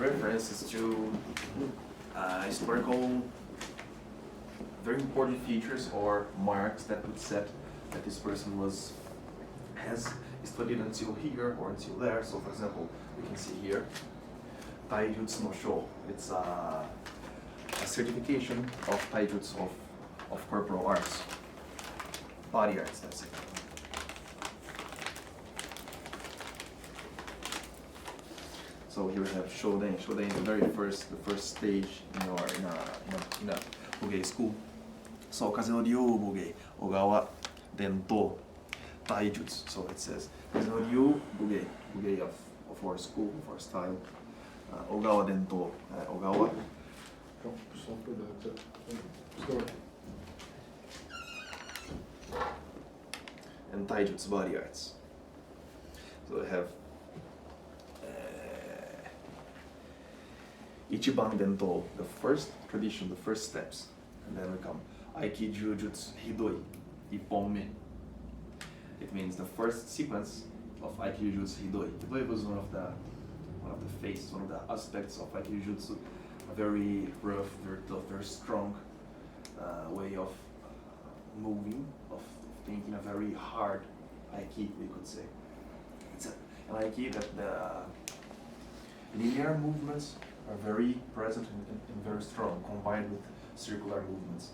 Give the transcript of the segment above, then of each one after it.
references to historical, very important features or marks that would set that this person has studied until here or until there. So, for example, we can see here, Taijutsu no Sho. It's a certification of Taijutsu of corporal arts, body arts. That's it. So here we have Shoden. Shoden is the first stage in a Bugei school. So Kaze no Ryu Bugei, Ogawa Dento Taijutsu. So it says Kaze no Ryu Bugei of our school, of our style. Ogawa Dento, Ogawa. And Taijutsu body arts. So we have Ichiban Dento, the first tradition, the first steps. And then we come Aiki Jujutsu Hidoi, Ipponme. It means the first sequence of Aiki Jujutsu Hidoi. Hidoi was one of the phases, one of the aspects of Aiki Jujutsu. A very rough, very tough, very strong way of moving, of thinking, a very hard Aiki, we could say. It's an Aiki that the linear movements are very present and very strong, combined with circular movements.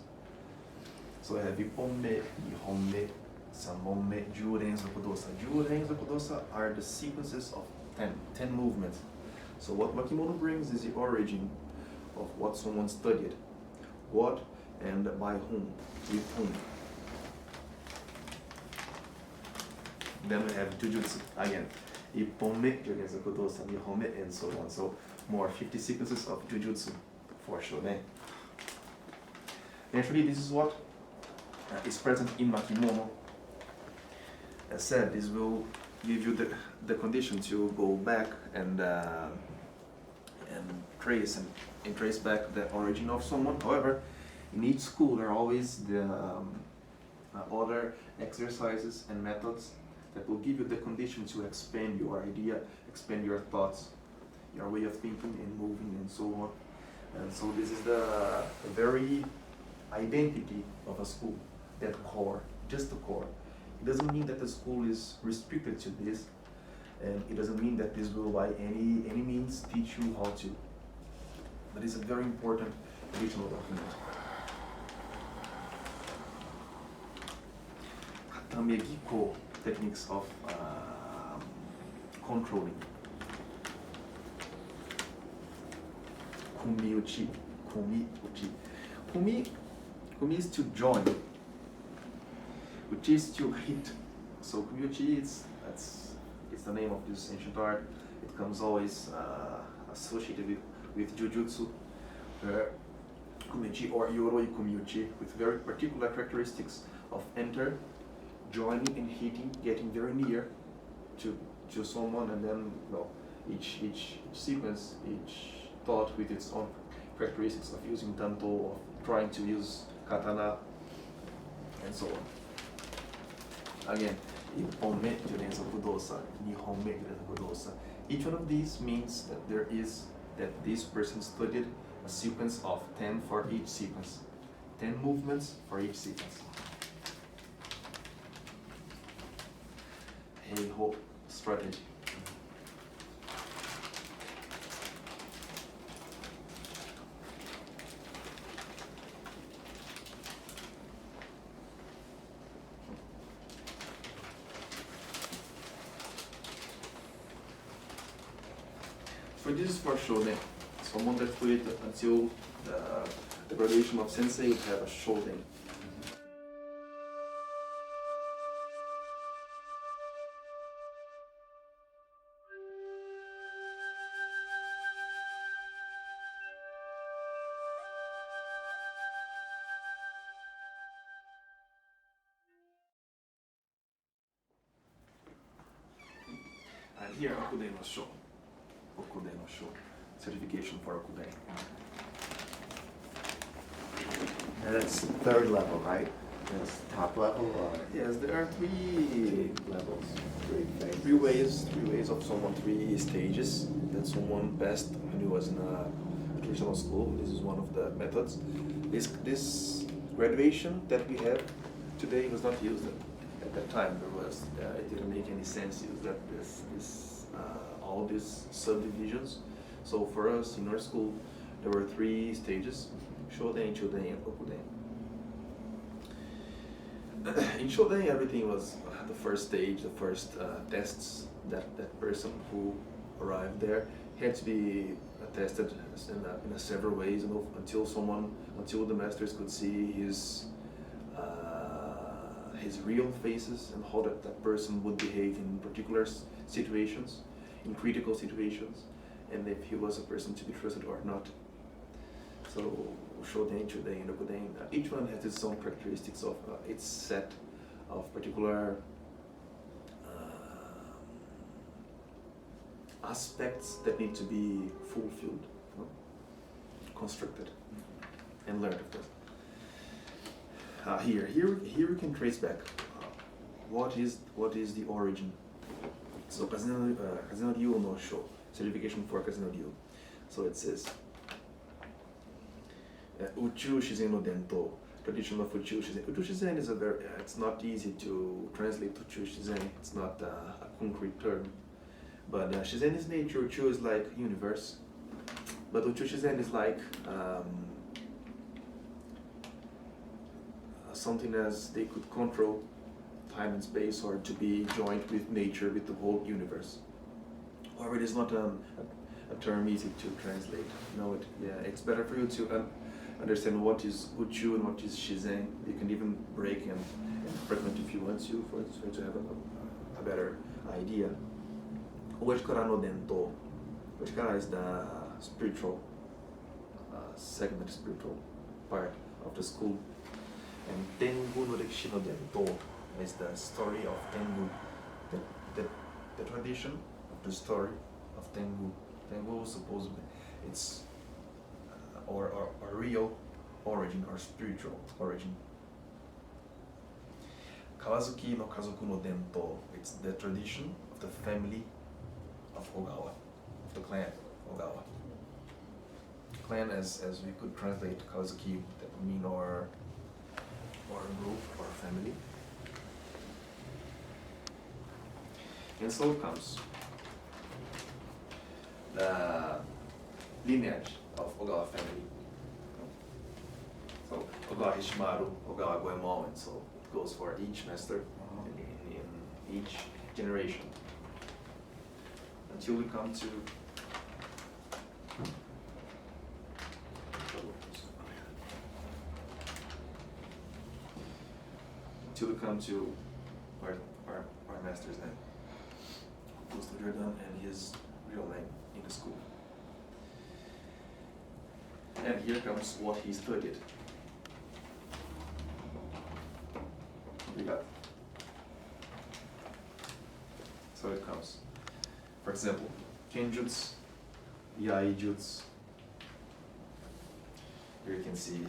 So we have Ipponme, Nihonme, Sanmonme, Juren Zokudosa. Juren Zokudosa are the sequences of 10 movements. So what makimono brings is the origin of what someone studied, what and by whom, with whom. Then we have Jujutsu again, Ipponme, Juren Zokudosa, Nihonme, and so on. So more 50 sequences of Jujutsu for Shoden. Actually, this is what is present in makimono. As said, this will give you the condition to go back and trace back the origin of someone. However, in each school there are always the other exercises and methods that will give you the condition to expand your idea, expand your thoughts, your way of thinking and moving and so on. And so this is the very identity of a school, that core, just the core. It doesn't mean that the school is restricted to this, and it doesn't mean that this will by any means teach you how to. But it's a very important additional document. Katamegiko, techniques of controlling. Kumiuchi, Kumiuchi. Kumi is to join, which is to hit. So Kumiuchi it's the name of this ancient art. It comes always associated with Jujutsu, Kumiuchi or Yoroi Kumiuchi, with very particular characteristics of enter, joining and hitting, getting very near to someone, and then each sequence, each thought with its own characteristics of using tanto, of trying to use katana, and so on. Again, Ipponme, Juren Zokudosa, Nihonme, Juren Zokudosa. Each one of these means that this person studied a sequence of 10 for each sequence. 10 movements for each sequence. Heiho strategy. So this is for Shoden. Someone that studied until the graduation of sensei would have a Shoden. And here, Okude no Sho. Okude no Sho. Certification for Okude. And that's third level, right? Yes, top level or Yes, there are three levels. three phases? Three ways of someone, three stages that someone passed when he was in a traditional school. This is one of the methods. This graduation that we have today was not used at that time. There was it didn't make any sense to use that all these subdivisions. So for us in our school, there were three stages: Shoden, Choden, and Rokuden. In Shoden, everything was the first stage, the first tests that person who arrived there had to be tested in several ways, you know, until the masters could see his real faces and how that person would behave in particular situations, in critical situations, and if he was a person to be trusted or not. So Shoden, Choden, and Rokuden, each one has its own characteristics of its set of particular aspects that need to be fulfilled, you know, constructed, and learned, of course. Here we can trace back what is the origin. So Kaze no Ryu no Sho, certification for Kaze no Ryu. So it says Uchu Shizen no Dento, tradition of Uchu Shizen. Uchu Shizen is it's not easy to translate Uchu Shizen. It's not a concrete term. But Shizen is nature, Uchu is like universe. But Uchu Shizen is like something as they could control time and space, or to be joined with nature, with the whole universe. However, it is not a term easy to translate. No, it's better for you to understand what is Uchu and what is Shizen. You can even break and fragment if you want to, for you to have a better idea. Ojikara no Dento. Ojikara is the spiritual segment, spiritual part of the school. And Tengu no Rekishi no Dento is the story of Tengu, the tradition of the story of Tengu. Tengu supposedly it's or real origin or spiritual origin. Kawazuki no Kazoku no Dento, it's the tradition of the family of Ogawa, of the clan Ogawa. Clan, as we could translate Kawazuki, that would mean our group or family. And so comes the lineage of Ogawa family. So Ogawa Hishimaru, Ogawa Goemon, and so it goes for each master in each generation. Until we come to our master's name, Gusto Jordan, and his real name in the school. And here comes what he studied. We got. So it comes. For example, Kenjutsu, Yaijutsu. Here you can see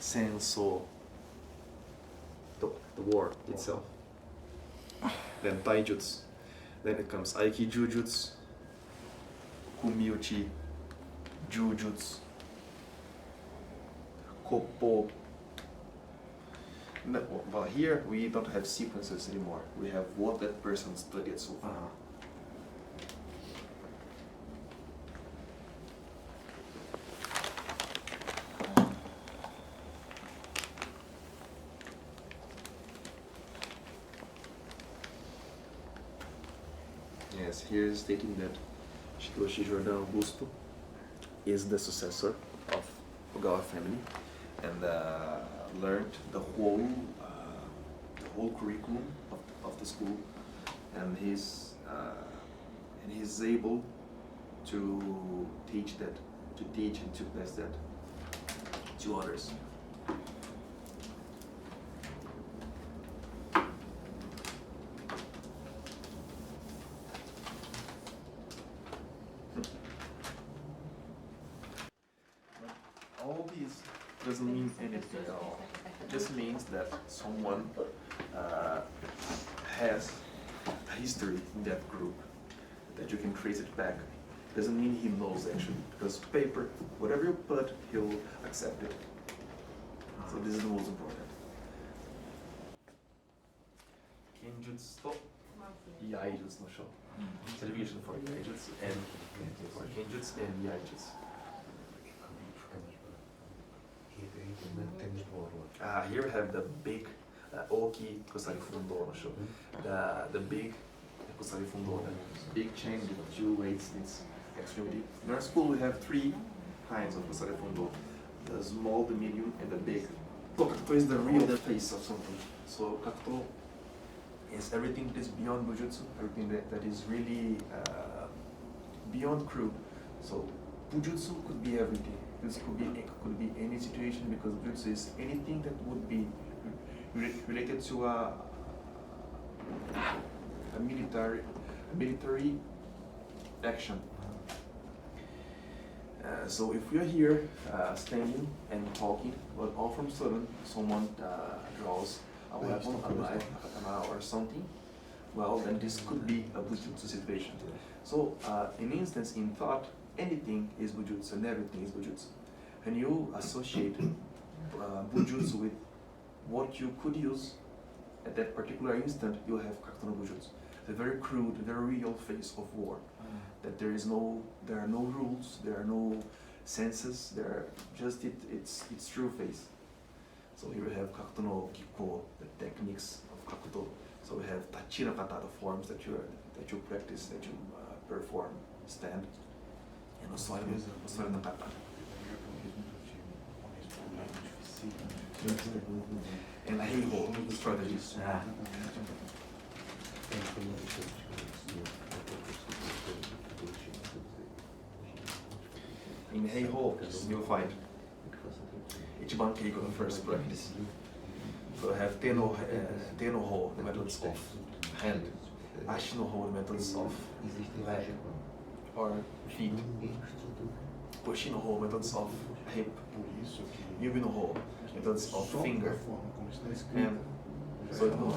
Senso, the war itself. Then Taijutsu. Then it comes Aikijujutsu, Kumiuchi, Jujutsu, Koppo. But here we don't have sequences anymore. We have what that person studied so far. Yes, here is stating that Shidoshi Jordan Augusto is the successor of Ogawa family, and learned the whole curriculum of the school, and he's able to teach and to pass that to others. doesn't mean anything at all. It just means that someone has a history in that group, that you can trace it back. Doesn't mean he knows actually, because paper, whatever you put, he'll accept it. So this is the most important. Kenjutsu to Yaijutsu no show. Television for Yaijutsu and for Kenjutsu and Yaijutsu. Here we have the big Oki Kusari Fundo no show. The big Kusari Fundo, the big chain with 2 weights, it's extremely. In our school we have 3 kinds of Kusari Fundo. The small, the medium, and the big. So Kakuto is the real face of something. So Kakuto is everything that is beyond Bujutsu, everything that is really beyond crude. So Bujutsu could be everything. This could be any situation, because Bujutsu is anything that would be related to a military action. So if we are here standing and talking, but all from a sudden someone draws a weapon, a knife, a katana or something, well then this could be a Bujutsu situation. So in instance, in thought, anything is Bujutsu and everything is Bujutsu. And you associate Bujutsu with what you could use at that particular instant, you have Kakuto no Bujutsu. The very crude, very real face of war. That there are no rules, there are no senses, there are just its true face. So here we have Kakuto no Kiko, the techniques of Kakuto. So we have Tachi no kata, the forms that you practice, that you perform, stand, and Osori no kata. And Heiho, strategies. In Heiho, you'll find Ichiban Keiko, the first practice. So I have Teno Ho, the methods of hand, Ashi no Ho, the methods of leg or feet, Koshi no Ho, methods of hip, Yubi no Ho, methods of finger, and so it goes.